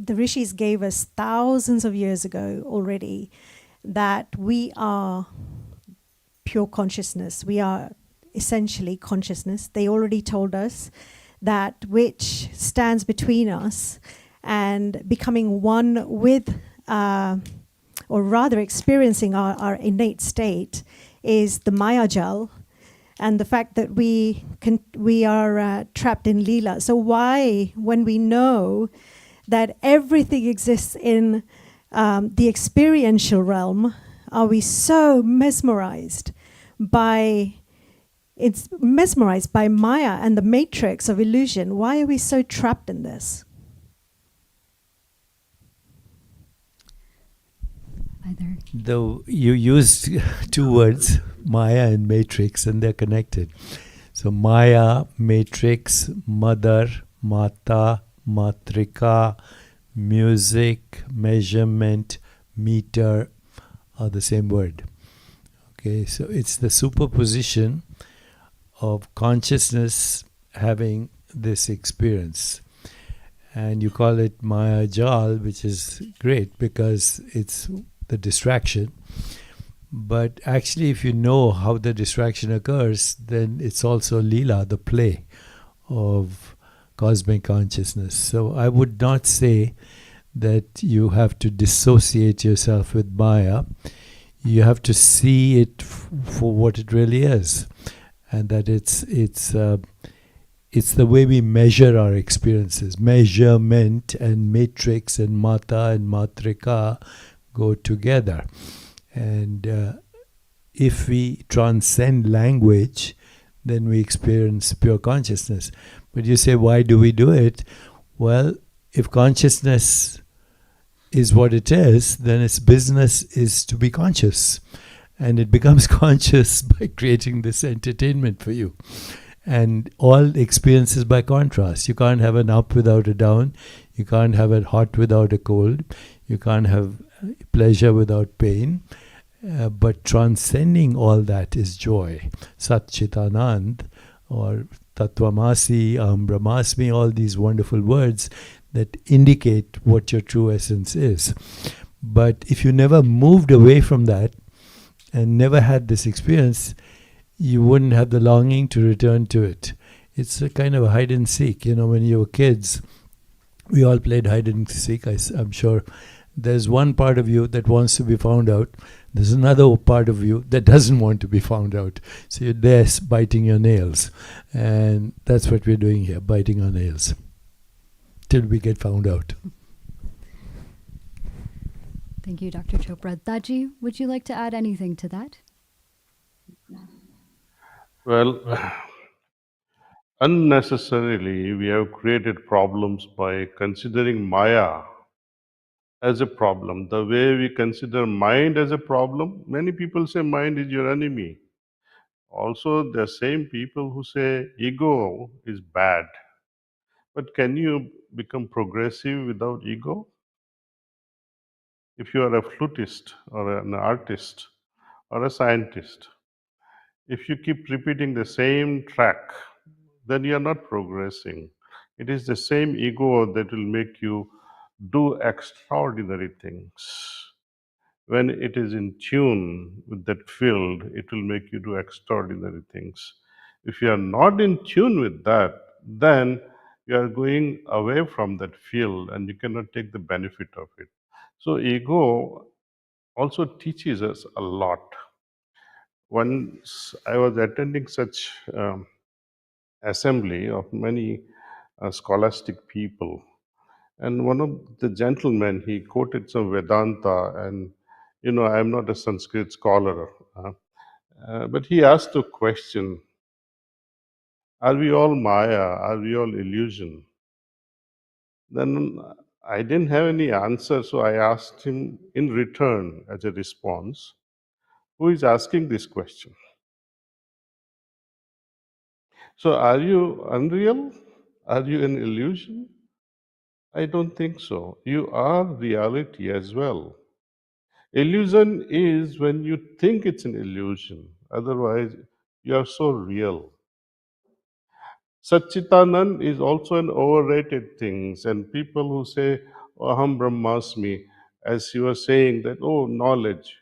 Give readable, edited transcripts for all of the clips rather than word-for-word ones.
the rishis gave us thousands of years ago already, that we are pure consciousness. We are essentially consciousness. They already told us that which stands between us and becoming one with, or rather experiencing our innate state, is the Maya Jal, and the fact that we are trapped in Leela. So why, when we know that everything exists in the experiential realm, are we so mesmerized by Maya and the matrix of illusion? Why are we so trapped in this? Either. Though you used two words, Maya and matrix, and they're connected. So Maya, matrix, mother, mata, matrika, music, measurement, meter are the same word. Okay, so it's the superposition of consciousness having this experience. And you call it Maya Jal, which is great because it's the distraction. But actually, if you know how the distraction occurs, then it's also Leela, the play of cosmic consciousness. So I would not say that you have to dissociate yourself with Maya. You have to see it for what it really is, and that it's the way we measure our experiences. Measurement and matrix and mata and matrika go together. And if we transcend language, then we experience pure consciousness. But you say, why do we do it? Well, if consciousness is what it is, then its business is to be conscious. And it becomes conscious by creating this entertainment for you. And all experiences by contrast. You can't have an up without a down. You can't have a hot without a cold. You can't have pleasure without pain. But transcending all that is joy. Sat Chitanand, or Tattvamasi, Brahmasmi, all these wonderful words that indicate what your true essence is. But if you never moved away from that and never had this experience, you wouldn't have the longing to return to it. It's a kind of a hide and seek. You know, when you were kids, we all played hide and seek. I'm sure there's one part of you that wants to be found out. There's another part of you that doesn't want to be found out. So you're there biting your nails. And that's what we're doing here, biting our nails till we get found out. Thank you, Dr. Chopra. Daji, would you like to add anything to that? Well, unnecessarily, we have created problems by considering Maya as a problem. The way we consider mind as a problem, many people say mind is your enemy. Also, the same people who say ego is bad. But can you become progressive without ego? If you are a flutist or an artist or a scientist, if you keep repeating the same track, then you are not progressing. It is the same ego that will make you do extraordinary things. When it is in tune with that field, it will make you do extraordinary things. If you are not in tune with that, then you are going away from that field and you cannot take the benefit of it. So, ego also teaches us a lot. Once I was attending such assembly of many scholastic people, and one of the gentlemen, he quoted some Vedanta, and I'm not a Sanskrit scholar, but he asked a question: Are we all Maya? Are we all illusion? Then I didn't have any answer, so I asked him in return as a response, who is asking this question? So, are you unreal? Are you an illusion? I don't think so. You are reality as well. Illusion is when you think it's an illusion. Otherwise, you are so real. Satchitanand is also an overrated thing. And people who say, Aham Brahmasmi, as you were saying that, oh, knowledge,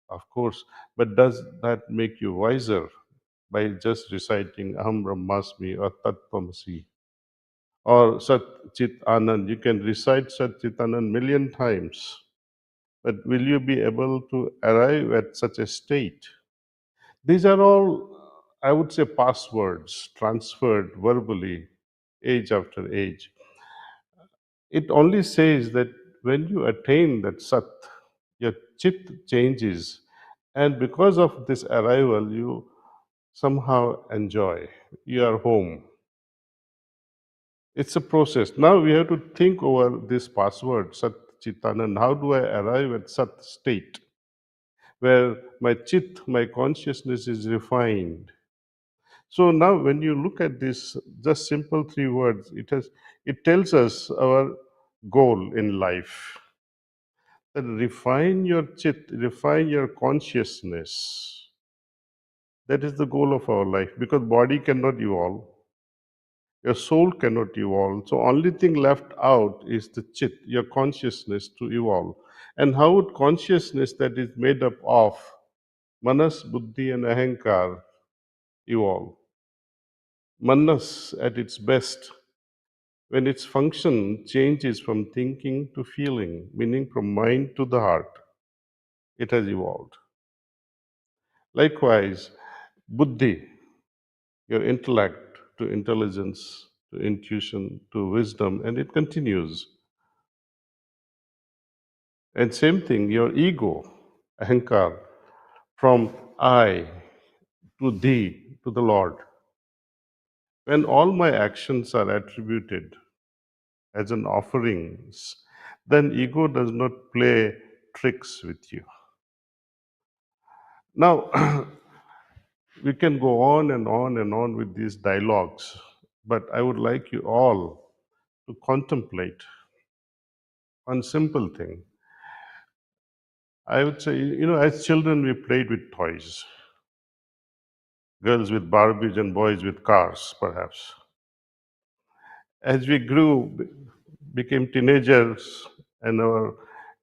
of course, but does that make you wiser by just reciting Aham Brahmasmi or Tat Tvamasi or Sat Chit Anand? You can recite Sat Chit Anand million times, but will you be able to arrive at such a state? These are all, I would say, passwords transferred verbally, age after age. It only says that when you attain that Sat, your chit changes, and because of this arrival, you somehow enjoy. You are home. It's a process. Now we have to think over this password, Sat Chitanand. How do I arrive at Sat state, where my chit, my consciousness is refined? So now when you look at this just simple three words, it tells us our goal in life. That refine your chit, refine your consciousness. That is the goal of our life, because body cannot evolve, your soul cannot evolve. So only thing left out is the chit, your consciousness to evolve. And how would consciousness that is made up of manas, buddhi, and ahankar evolve? Manas at its best, when its function changes from thinking to feeling, meaning from mind to the heart, it has evolved. Likewise, buddhi, your intellect to intelligence, to intuition, to wisdom, and it continues. And same thing, your ego, ahankar, from I to thee, to the Lord. When all my actions are attributed as an offerings, then ego does not play tricks with you. Now, we can go on and on and on with these dialogues, but I would like you all to contemplate one simple thing. I would say, as children, we played with toys. Girls with Barbies and boys with cars, perhaps. As we grew, became teenagers, and our,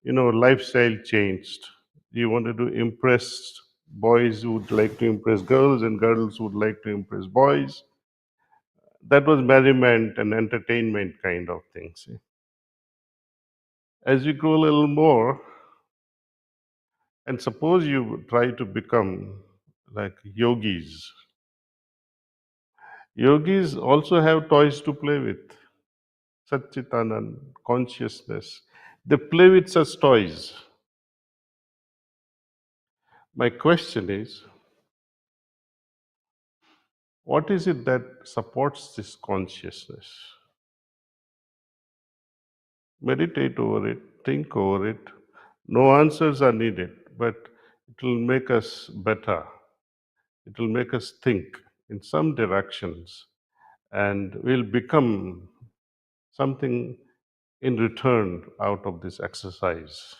lifestyle changed. You wanted to impress boys who would like to impress girls, and girls would like to impress boys. That was merriment and entertainment kind of things. As you grow a little more, and suppose you try to become like yogis. Yogis also have toys to play with. Satchitanand, consciousness. They play with such toys. My question is, what is it that supports this consciousness? Meditate over it, think over it. No answers are needed, but it will make us better. It will make us think in some directions, and we'll become something in return out of this exercise.